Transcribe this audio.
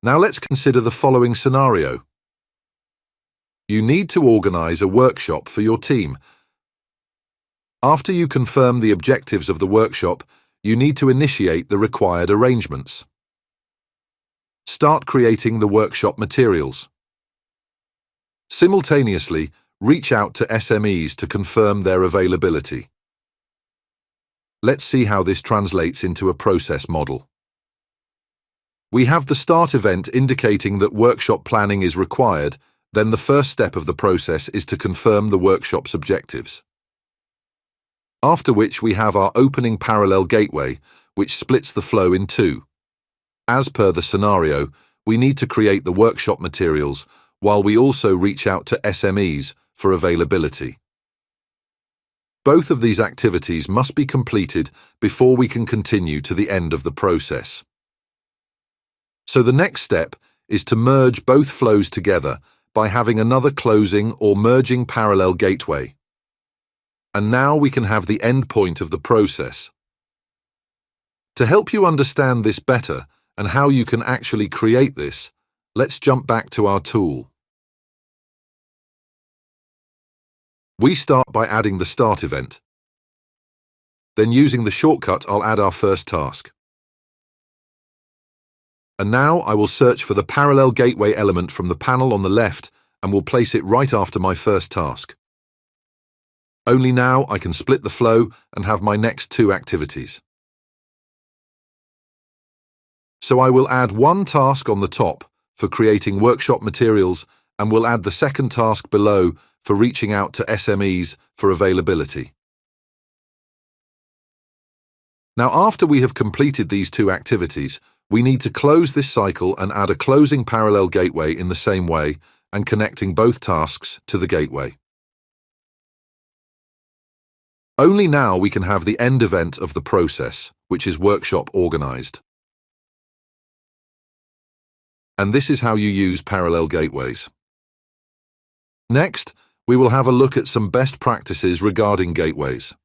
Now let's consider the following scenario. You need to organize a workshop for your team. After you confirm the objectives of the workshop, you need to initiate the required arrangements. Start creating the workshop materials. Simultaneously, reach out to SMEs to confirm their availability. Let's see how this translates into a process model. We have the start event indicating that workshop planning is required, then the first step of the process is to confirm the workshop's objectives. After which we have our opening parallel gateway, which splits the flow in two. As per the scenario, we need to create the workshop materials while we also reach out to SMEs for availability. Both of these activities must be completed before we can continue to the end of the process. So the next step is to merge both flows together by having another closing or merging parallel gateway. And now we can have the end point of the process. To help you understand this better and how you can actually create this, let's jump back to our tool. We start by adding the start event. Then using the shortcut, I'll add our first task. And now I will search for the parallel gateway element from the panel on the left and will place it right after my first task. Only now I can split the flow and have my next two activities. So I will add one task on the top for creating workshop materials and will add the second task below for reaching out to SMEs for availability. Now, after we have completed these two activities, we need to close this cycle and add a closing parallel gateway in the same way and connecting both tasks to the gateway. Only now we can have the end event of the process, which is workshop organized. And this is how you use parallel gateways. Next, we will have a look at some best practices regarding gateways.